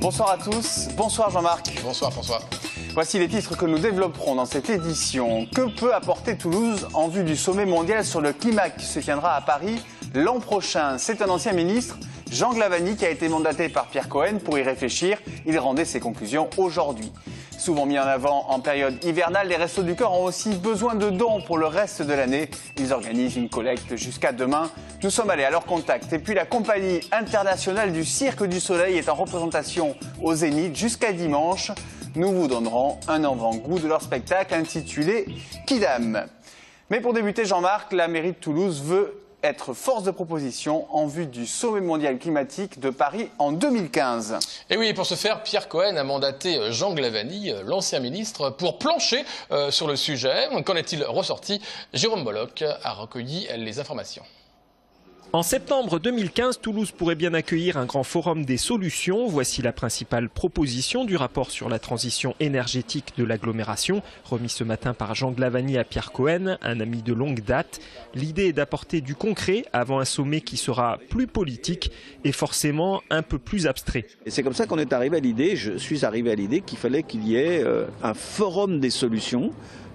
Bonsoir à tous, bonsoir Jean-Marc. Bonsoir François. Voici les titres que nous développerons dans cette édition. Que peut apporter Toulouse en vue du sommet mondial sur le climat qui se tiendra à Paris l'an prochain? C'est un ancien ministre, Jean Glavany, qui a été mandaté par Pierre Cohen pour y réfléchir. Il rendait ses conclusions aujourd'hui. Souvent mis en avant en période hivernale, les Restos du Cœur ont aussi besoin de dons pour le reste de l'année. Ils organisent une collecte jusqu'à demain. Nous sommes allés à leur contact. Et puis la compagnie internationale du Cirque du Soleil est en représentation au Zénith jusqu'à dimanche. Nous vous donnerons un avant-goût de leur spectacle intitulé Kidam. Mais pour débuter, Jean-Marc, la mairie de Toulouse veut être force de proposition en vue du sommet mondial climatique de Paris en 2015. Et oui, pour ce faire, Pierre Cohen a mandaté Jean Glavany, l'ancien ministre, pour plancher sur le sujet. Qu'en est-il ressorti? Jérôme Bollock a recueilli les informations. En septembre 2015, Toulouse pourrait bien accueillir un grand forum des solutions. Voici la principale proposition du rapport sur la transition énergétique de l'agglomération, remis ce matin par Jean Glavany à Pierre Cohen, un ami de longue date. L'idée est d'apporter du concret avant un sommet qui sera plus politique et forcément un peu plus abstrait. Et c'est comme ça qu'on est arrivé à l'idée, je suis arrivé à l'idée qu'il fallait qu'il y ait un forum des solutions.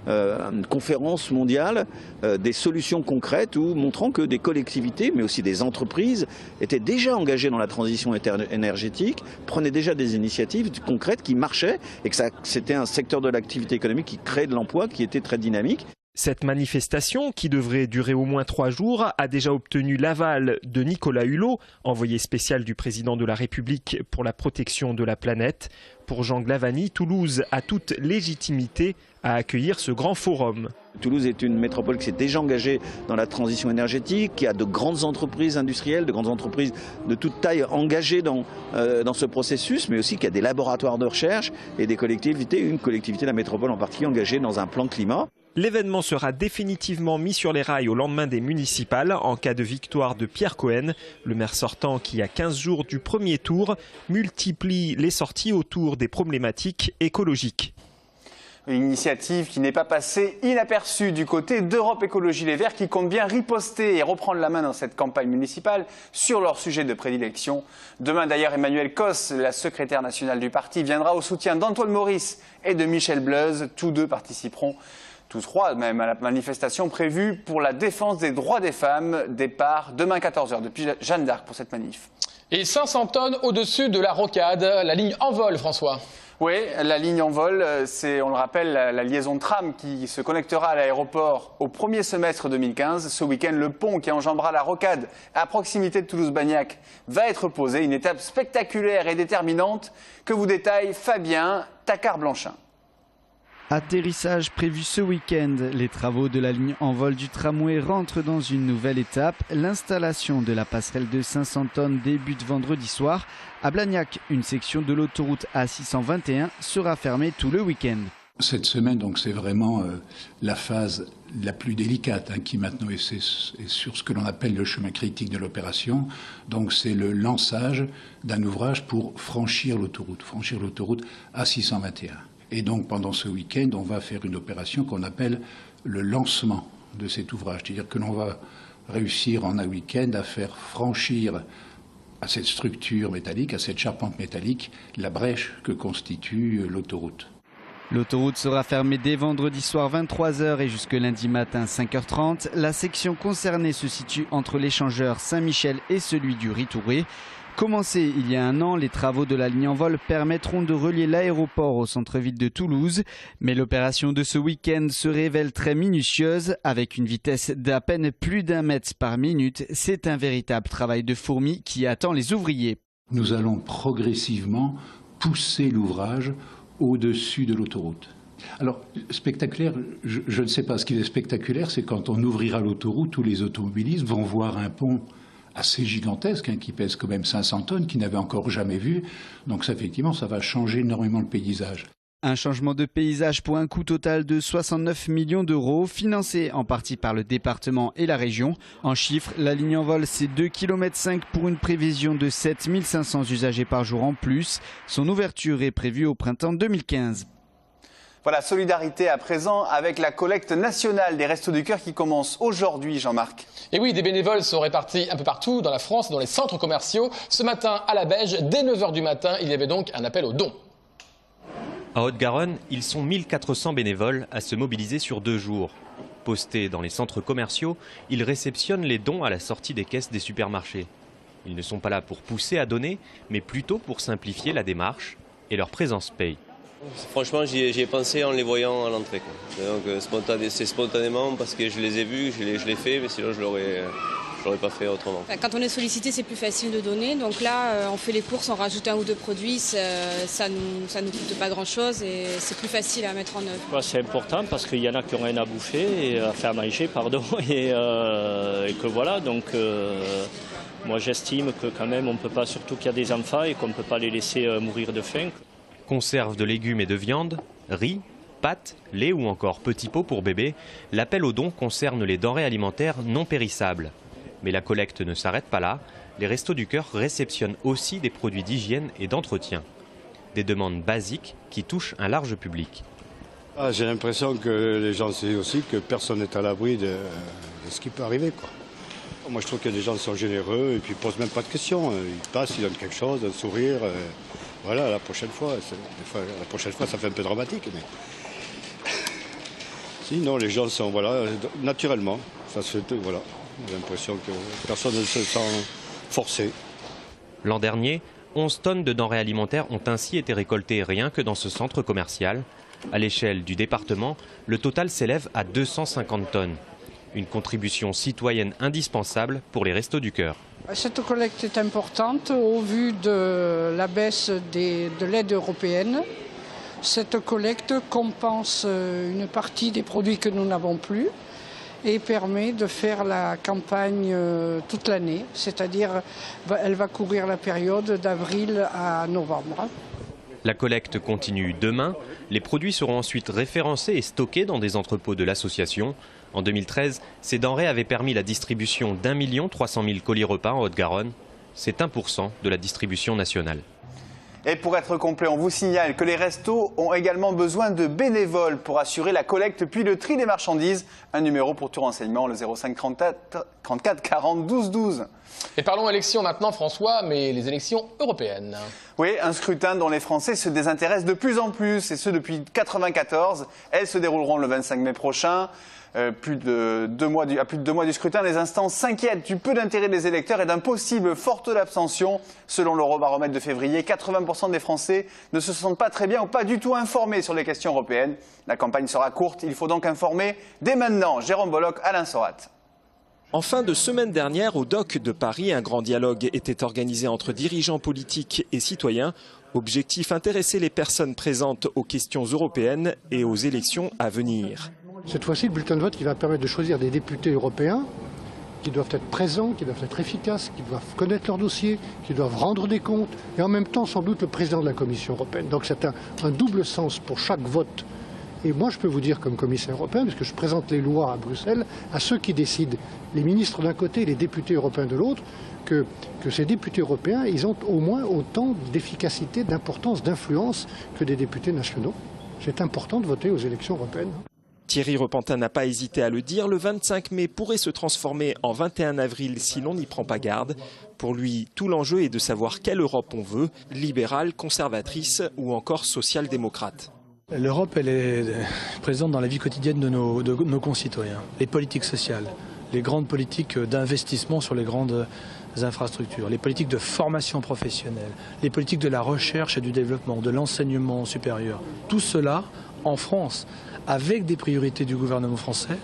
Une conférence mondiale des solutions concrètes où montrant que des collectivités mais aussi des entreprises étaient déjà engagées dans la transition énergétique, prenaient déjà des initiatives concrètes qui marchaient et que c'était un secteur de l'activité économique qui créait de l'emploi, qui était très dynamique. Cette manifestation, qui devrait durer au moins 3 jours, a déjà obtenu l'aval de Nicolas Hulot, envoyé spécial du président de la République pour la protection de la planète. Pour Jean Glavany, Toulouse a toute légitimité à accueillir ce grand forum. Toulouse est une métropole qui s'est déjà engagée dans la transition énergétique, qui a de grandes entreprises industrielles, de grandes entreprises de toute taille engagées dans ce processus, mais aussi qui a des laboratoires de recherche et des collectivités, une collectivité, la métropole en particulier, engagée dans un plan climat. L'événement sera définitivement mis sur les rails au lendemain des municipales en cas de victoire de Pierre Cohen. Le maire sortant, qui à 15 jours du premier tour, multiplie les sorties autour des problématiques écologiques. Une initiative qui n'est pas passée inaperçue du côté d'Europe Écologie Les Verts, qui compte bien riposter et reprendre la main dans cette campagne municipale sur leur sujet de prédilection. Demain d'ailleurs, Emmanuel Cos, la secrétaire nationale du parti, viendra au soutien d'Antoine Maurice et de Michel Bleuse. Tous deux participeront, tous trois même, à la manifestation prévue pour la défense des droits des femmes. Départ demain 14 h depuis Jeanne d'Arc pour cette manif. Et 500 tonnes au-dessus de la rocade, la ligne en vol, François. Oui, la ligne en vol, c'est, on le rappelle, la liaison de tram qui se connectera à l'aéroport au premier semestre 2015. Ce week-end, le pont qui enjambera la rocade à proximité de Toulouse-Bagnac va être posé. Une étape spectaculaire et déterminante que vous détaille Fabien Tacard-Blanchin. Atterrissage prévu ce week-end. Les travaux de la ligne en vol du tramway rentrent dans une nouvelle étape. L'installation de la passerelle de 500 tonnes débute vendredi soir. À Blagnac, une section de l'autoroute A621 sera fermée tout le week-end. Cette semaine, donc, c'est vraiment la phase la plus délicate qui maintenant est sur ce que l'on appelle le chemin critique de l'opération. Donc c'est le lançage d'un ouvrage pour franchir l'autoroute A621. Et donc pendant ce week-end, on va faire une opération qu'on appelle le lancement de cet ouvrage. C'est-à-dire que l'on va réussir en un week-end à faire franchir à cette structure métallique, à cette charpente métallique, la brèche que constitue l'autoroute. L'autoroute sera fermée dès vendredi soir 23 h et jusque lundi matin 5 h 30. La section concernée se situe entre l'échangeur Saint-Michel et celui du Ritouré. Commencés il y a un an, les travaux de la ligne en vol permettront de relier l'aéroport au centre-ville de Toulouse. Mais l'opération de ce week-end se révèle très minutieuse. Avec une vitesse d'à peine plus d'1 mètre par minute, c'est un véritable travail de fourmi qui attend les ouvriers. Nous allons progressivement pousser l'ouvrage au-dessus de l'autoroute. Alors, spectaculaire, je ne sais pas. Ce qui est spectaculaire, c'est quand on ouvrira l'autoroute, tous les automobilistes vont voir un pont assez gigantesque, qui pèse quand même 500 tonnes, qu'ils n'avaient encore jamais vu. Donc ça, effectivement, ça va changer énormément le paysage. Un changement de paysage pour un coût total de 69 millions d'euros, financé en partie par le département et la région. En chiffres, la ligne en vol, c'est 2,5 km pour une prévision de 7500 usagers par jour en plus. Son ouverture est prévue au printemps 2015. Voilà, solidarité à présent avec la collecte nationale des Restos du Cœur qui commence aujourd'hui, Jean-Marc. Et oui, des bénévoles sont répartis un peu partout dans la France, dans les centres commerciaux. Ce matin, à la Beige, dès 9 h du matin, il y avait donc un appel aux dons. En Haute-Garonne, ils sont 1400 bénévoles à se mobiliser sur 2 jours. Postés dans les centres commerciaux, ils réceptionnent les dons à la sortie des caisses des supermarchés. Ils ne sont pas là pour pousser à donner, mais plutôt pour simplifier la démarche, et leur présence paye. Franchement, j'y ai pensé en les voyant à l'entrée. Donc c'est spontanément parce que je les ai vus, je l'ai fait, mais sinon je l'aurais pas fait autrement. Quand on est sollicité, c'est plus facile de donner. Donc là, on fait les courses, on rajoute 1 ou 2 produits, ça nous coûte pas grand-chose et c'est plus facile à mettre en œuvre. C'est important parce qu'il y en a qui n'ont rien à bouffer, et à faire manger, pardon, et que voilà, donc moi j'estime que quand même on ne peut pas, surtout qu'il y a des enfants et qu'on ne peut pas les laisser mourir de faim. Conserve de légumes et de viande, riz, pâtes, lait ou encore petits pots pour bébés, l'appel aux dons concerne les denrées alimentaires non périssables. Mais la collecte ne s'arrête pas là, les Restos du Cœur réceptionnent aussi des produits d'hygiène et d'entretien. Des demandes basiques qui touchent un large public. J'ai l'impression que les gens savent aussi que personne n'est à l'abri de ce qui peut arriver, quoi. Moi je trouve que les gens sont généreux et puis ils posent même pas de questions. Ils passent, ils donnent quelque chose, un sourire. Voilà, la prochaine fois ça fait un peu dramatique. Mais sinon les gens sont, voilà, naturellement, ça se fait, voilà. J'ai l'impression que personne ne se sent forcé. L'an dernier, 11 tonnes de denrées alimentaires ont ainsi été récoltées rien que dans ce centre commercial. À l'échelle du département, le total s'élève à 250 tonnes. Une contribution citoyenne indispensable pour les Restos du Cœur. Cette collecte est importante au vu de la baisse de l'aide européenne. Cette collecte compense une partie des produits que nous n'avons plus et permet de faire la campagne toute l'année, c'est-à-dire elle va couvrir la période d'avril à novembre. La collecte continue demain. Les produits seront ensuite référencés et stockés dans des entrepôts de l'association. En 2013, ces denrées avaient permis la distribution d'1 300 000 colis repas en Haute-Garonne. C'est 1% de la distribution nationale. Et pour être complet, on vous signale que les restos ont également besoin de bénévoles pour assurer la collecte puis le tri des marchandises. Un numéro pour tout renseignement, le 05 34 40 12 12. Et parlons élections maintenant, François, mais les élections européennes. Oui, un scrutin dont les Français se désintéressent de plus en plus, et ce depuis 1994. Elles se dérouleront le 25 mai prochain. À plus de 2 mois du scrutin, les instances s'inquiètent du peu d'intérêt des électeurs et d'un possible fort taux d'abstention. Selon l'Eurobaromètre de février, 80% des Français ne se sentent pas très bien ou pas du tout informés sur les questions européennes. La campagne sera courte, il faut donc informer dès maintenant. Jérôme Bolloc, Alain Sorat. En fin de semaine dernière, au DOC de Paris, un grand dialogue était organisé entre dirigeants politiques et citoyens. Objectif, intéresser les personnes présentes aux questions européennes et aux élections à venir. Cette fois-ci, le bulletin de vote qui va permettre de choisir des députés européens qui doivent être présents, qui doivent être efficaces, qui doivent connaître leur dossier, qui doivent rendre des comptes, et en même temps, sans doute, le président de la Commission européenne. Donc c'est un double sens pour chaque vote. Et moi, je peux vous dire comme commissaire européen, parce que je présente les lois à Bruxelles, à ceux qui décident, les ministres d'un côté et les députés européens de l'autre, que ces députés européens, ils ont au moins autant d'efficacité, d'importance, d'influence que des députés nationaux. C'est important de voter aux élections européennes. Thierry Repentin n'a pas hésité à le dire, le 25 mai pourrait se transformer en 21 avril si l'on n'y prend pas garde. Pour lui, tout l'enjeu est de savoir quelle Europe on veut, libérale, conservatrice ou encore social-démocrate. L'Europe, elle est présente dans la vie quotidienne de nos concitoyens. Les politiques sociales, les grandes politiques d'investissement sur les grandes infrastructures, les politiques de formation professionnelle, les politiques de la recherche et du développement, de l'enseignement supérieur. Tout cela, en France, avec des priorités du gouvernement français,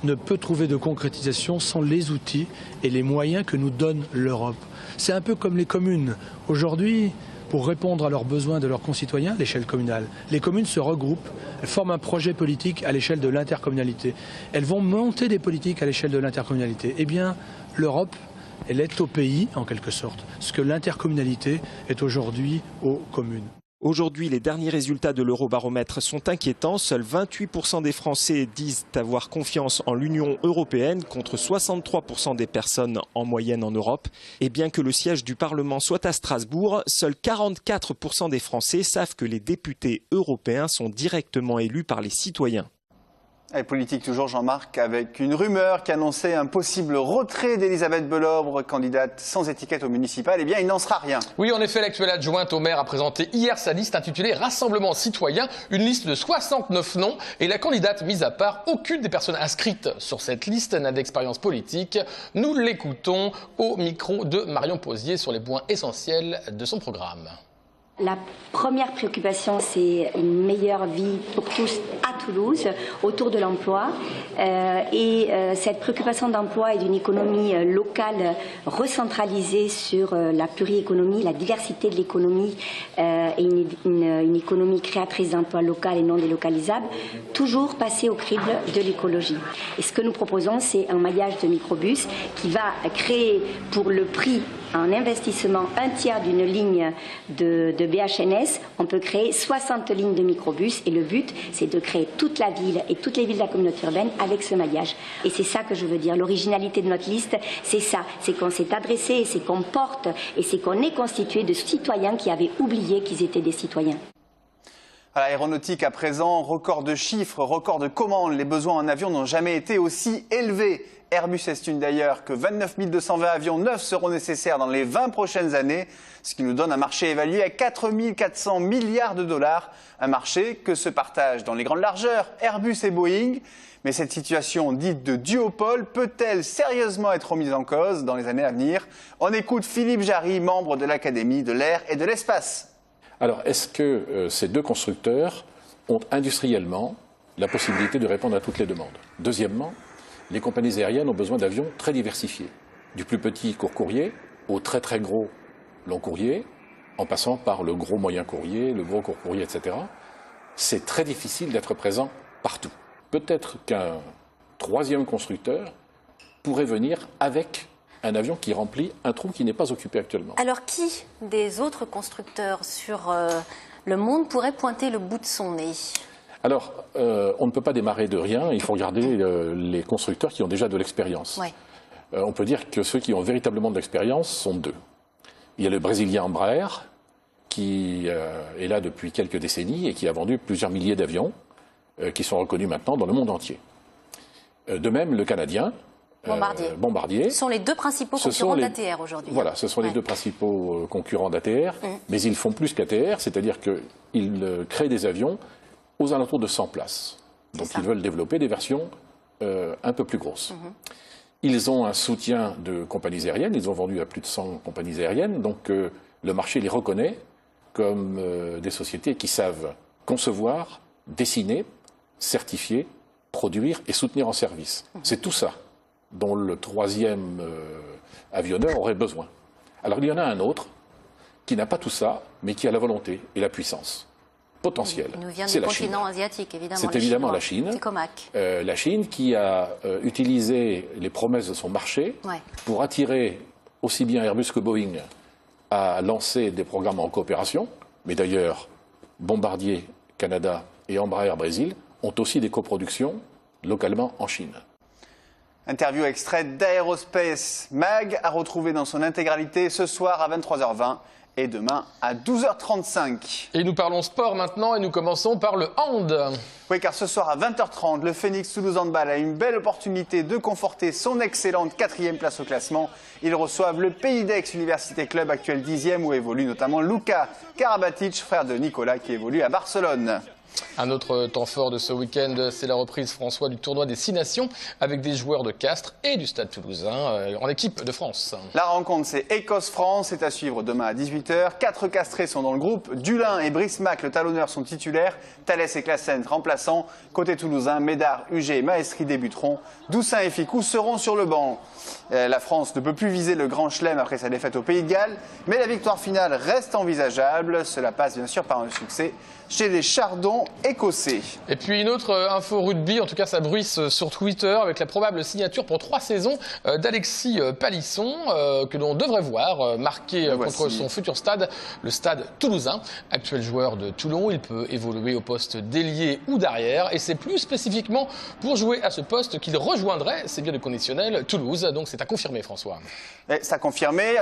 ne peut trouver de concrétisation sans les outils et les moyens que nous donne l'Europe. C'est un peu comme les communes. Aujourd'hui, pour répondre à leurs besoins de leurs concitoyens à l'échelle communale, les communes se regroupent, elles forment un projet politique à l'échelle de l'intercommunalité. Elles vont monter des politiques à l'échelle de l'intercommunalité. Eh bien, l'Europe, elle est au pays, en quelque sorte, ce que l'intercommunalité est aujourd'hui aux communes. Aujourd'hui, les derniers résultats de l'Eurobaromètre sont inquiétants. Seuls 28% des Français disent avoir confiance en l'Union européenne contre 63% des personnes en moyenne en Europe. Et bien que le siège du Parlement soit à Strasbourg, seuls 44% des Français savent que les députés européens sont directement élus par les citoyens. Et politique toujours, Jean-Marc, avec une rumeur qui annonçait un possible retrait d'Elisabeth Beleobre, candidate sans étiquette au municipal. Eh bien, il n'en sera rien. Oui, en effet, l'actuelle adjointe au maire a présenté hier sa liste intitulée Rassemblement citoyen, une liste de 69 noms. Et la candidate mise à part, aucune des personnes inscrites sur cette liste n'a d'expérience politique. Nous l'écoutons au micro de Marion Posier sur les points essentiels de son programme. La première préoccupation, c'est une meilleure vie pour tous à Toulouse, autour de l'emploi. Cette préoccupation d'emploi et d'une économie locale recentralisée sur la pluriéconomie, la diversité de l'économie et une économie créatrice d'emplois locales et non délocalisables, toujours passer au crible de l'écologie. Et ce que nous proposons, c'est un maillage de microbus qui va créer pour le prix un investissement, un tiers d'une ligne de BHNS, on peut créer 60 lignes de microbus et le but, c'est de créer toute la ville et toutes les villes de la communauté urbaine avec ce maillage. Et c'est ça que je veux dire. L'originalité de notre liste, c'est ça. C'est qu'on s'est adressé, et c'est qu'on porte et c'est qu'on est constitué de citoyens qui avaient oublié qu'ils étaient des citoyens. À l'aéronautique à présent, record de chiffres, record de commandes. Les besoins en avions n'ont jamais été aussi élevés. Airbus estime d'ailleurs que 29 220 avions neufs seront nécessaires dans les 20 prochaines années, ce qui nous donne un marché évalué à 4 400 milliards de dollars. Un marché que se partagent dans les grandes largeurs Airbus et Boeing. Mais cette situation dite de duopole peut-elle sérieusement être remise en cause dans les années à venir? On écoute Philippe Jarry, membre de l'Académie de l'air et de l'espace. Alors, est-ce que ces deux constructeurs ont industriellement la possibilité de répondre à toutes les demandes? Deuxièmement, les compagnies aériennes ont besoin d'avions très diversifiés, du plus petit court courrier au très très gros long courrier, en passant par le gros moyen courrier, le gros court courrier, etc. C'est très difficile d'être présent partout. Peut-être qu'un troisième constructeur pourrait venir avec un avion qui remplit un trou qui n'est pas occupé actuellement. Alors qui des autres constructeurs sur le monde pourrait pointer le bout de son nez? Alors, on ne peut pas démarrer de rien, il faut regarder les constructeurs qui ont déjà de l'expérience. Ouais. On peut dire que ceux qui ont véritablement de l'expérience sont deux. Il y a le Brésilien Embraer, qui est là depuis quelques décennies et qui a vendu plusieurs milliers d'avions, qui sont reconnus maintenant dans le monde entier. De même, le Canadien, Bombardier. Ce sont les deux principaux concurrents d'ATR aujourd'hui. Voilà, ce sont les deux principaux concurrents d'ATR, mais ils font plus qu'ATR, c'est-à-dire qu'ils créent des avions aux alentours de 100 places. Donc ils veulent développer des versions un peu plus grosses. Ils ont un soutien de compagnies aériennes, ils ont vendu à plus de 100 compagnies aériennes, donc le marché les reconnaît comme des sociétés qui savent concevoir, dessiner, certifier, produire et soutenir en service. C'est tout ça dont le troisième avionneur aurait besoin. Alors il y en a un autre qui n'a pas tout ça, mais qui a la volonté et la puissance potentielle. Il nous vient du continent asiatique, évidemment. C'est évidemment la Chine. C'est Comac. La Chine qui a utilisé les promesses de son marché pour attirer aussi bien Airbus que Boeing à lancer des programmes en coopération. Mais d'ailleurs, Bombardier Canada et Embraer Brésil ont aussi des coproductions localement en Chine. Interview extraite d'Aerospace Mag à retrouver dans son intégralité ce soir à 23h20 et demain à 12h35. Et nous parlons sport maintenant et nous commençons par le hand. Oui, car ce soir à 20h30, le Phoenix Toulouse Handball a une belle opportunité de conforter son excellente 4e place au classement. Ils reçoivent le Pays d'Aix Université Club, actuel 10e, où évolue notamment Luka Karabatic, frère de Nicolas, qui évolue à Barcelone. Un autre temps fort de ce week-end, c'est la reprise, François, du tournoi des 6 nations avec des joueurs de Castres et du Stade Toulousain en équipe de France. La rencontre, c'est Écosse-France, c'est à suivre demain à 18h. 4 Castrés sont dans le groupe. Dulin et Brice Mac, le talonneur, sont titulaires. Thalès et Classens remplaçants. Côté toulousain, Médard, Huget et Maestri débuteront. Doussin et Ficou seront sur le banc. La France ne peut plus viser le Grand Chelem après sa défaite au Pays de Galles, mais la victoire finale reste envisageable. Cela passe bien sûr par un succès chez les chardons écossais. Et puis une autre info rugby, en tout cas ça bruisse sur Twitter avec la probable signature pour 3 saisons d'Alexis Palisson que l'on devrait voir marqué contre son futur stade, le stade toulousain. Actuel joueur de Toulon, il peut évoluer au poste d'ailier ou d'arrière et c'est plus spécifiquement pour jouer à ce poste qu'il rejoindrait, c'est bien le conditionnel, Toulouse. Donc c'est à confirmer, François. Et ça a confirmé,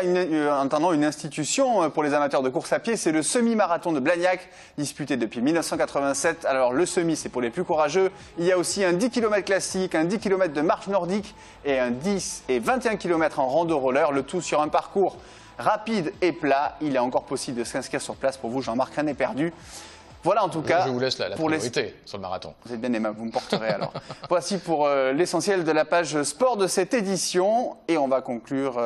en attendant une institution pour les amateurs de course à pied, c'est le semi-marathon de Blagnac, disputé depuis 1987. Alors le semi, c'est pour les plus courageux. Il y a aussi un 10 km classique, un 10 km de marche nordique et un 10 et 21 km en rando roller, le tout sur un parcours rapide et plat. Il est encore possible de s'inscrire sur place pour vous, Jean-Marc, rien n'est perdu. Voilà en tout cas. Je vous laisse la priorité sur le marathon. Vous êtes bien aimable, vous me porterez alors. Voici pour l'essentiel de la page sport de cette édition. Et on va conclure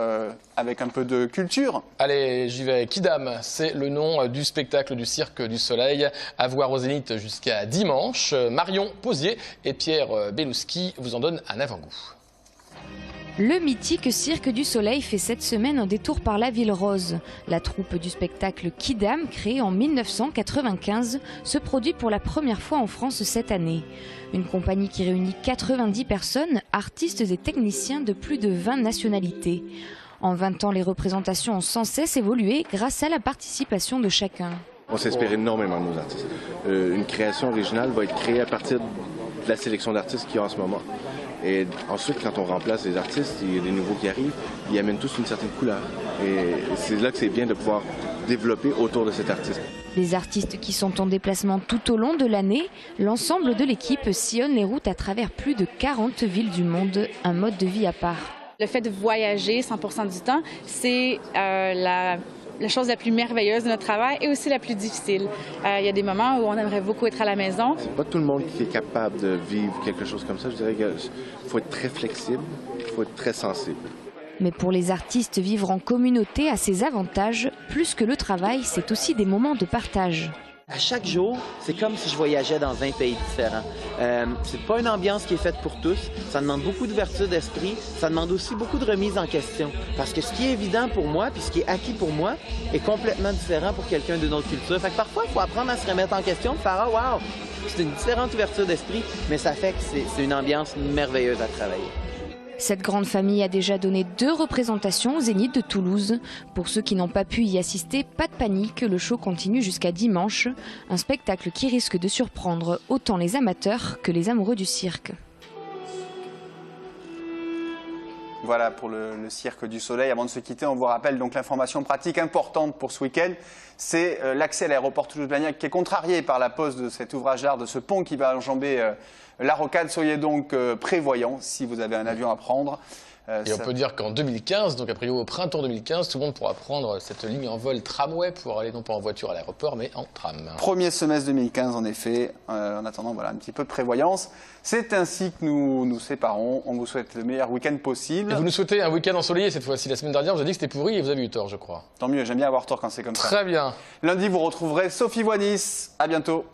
avec un peu de culture. Allez, j'y vais. Kidam, c'est le nom du spectacle du Cirque du Soleil à voir au Zénith jusqu'à dimanche. Marion Posier et Pierre Belouski vous en donnent un avant-goût. Le mythique Cirque du Soleil fait cette semaine un détour par la Ville Rose. La troupe du spectacle Kidam, créée en 1995, se produit pour la première fois en France cette année. Une compagnie qui réunit 90 personnes, artistes et techniciens de plus de 20 nationalités. En 20 ans, les représentations ont sans cesse évolué grâce à la participation de chacun. On s'inspire énormément de nos artistes. Une création originale va être créée à partir de la sélection d'artistes qu'il y a en ce moment. Et ensuite, quand on remplace les artistes, il y a des nouveaux qui arrivent, ils amènent tous une certaine couleur. Et c'est là que c'est bien de pouvoir développer autour de cet artiste. Les artistes qui sont en déplacement tout au long de l'année, l'ensemble de l'équipe sillonne les routes à travers plus de 40 villes du monde, un mode de vie à part. Le fait de voyager 100% du temps, c'est la chose la plus merveilleuse de notre travail et aussi la plus difficile. Il y a des moments où on aimerait beaucoup être à la maison. C'est pas tout le monde qui est capable de vivre quelque chose comme ça. Je dirais qu'il faut être très flexible, il faut être très sensible. Mais pour les artistes, vivre en communauté a ses avantages. Plus que le travail, c'est aussi des moments de partage. À chaque jour, c'est comme si je voyageais dans 20 pays différents. C'est pas une ambiance qui est faite pour tous. Ça demande beaucoup d'ouverture d'esprit. Ça demande aussi beaucoup de remise en question. Parce que ce qui est évident pour moi, puis ce qui est acquis pour moi, est complètement différent pour quelqu'un d'une autre culture. Fait que parfois, il faut apprendre à se remettre en question, de faire « Ah, wow! » C'est une différente ouverture d'esprit, mais ça fait que c'est une ambiance merveilleuse à travailler. Cette grande famille a déjà donné 2 représentations au Zénith de Toulouse. Pour ceux qui n'ont pas pu y assister, pas de panique, le show continue jusqu'à dimanche. Un spectacle qui risque de surprendre autant les amateurs que les amoureux du cirque. Voilà pour le Cirque du Soleil. Avant de se quitter, on vous rappelle donc l'information pratique importante pour ce week-end. C'est l'accès à l'aéroport Toulouse-Blagnac qui est contrarié par la pose de cet ouvrage d'art, de ce pont qui va enjamber la rocade. Soyez donc prévoyants si vous avez un avion à prendre. Et on peut dire qu'en 2015, donc a priori au printemps 2015, tout le monde pourra prendre cette ligne en vol tramway pour aller non pas en voiture à l'aéroport, mais en tram. Premier semestre 2015, en effet. En attendant, voilà, un petit peu de prévoyance. C'est ainsi que nous nous séparons. On vous souhaite le meilleur week-end possible. Et vous nous souhaitez un week-end ensoleillé cette fois-ci. La semaine dernière, vous avez dit que c'était pourri et vous avez eu tort, je crois. Tant mieux, j'aime bien avoir tort quand c'est comme ça. Très bien. Lundi, vous retrouverez Sophie Voinis. À bientôt.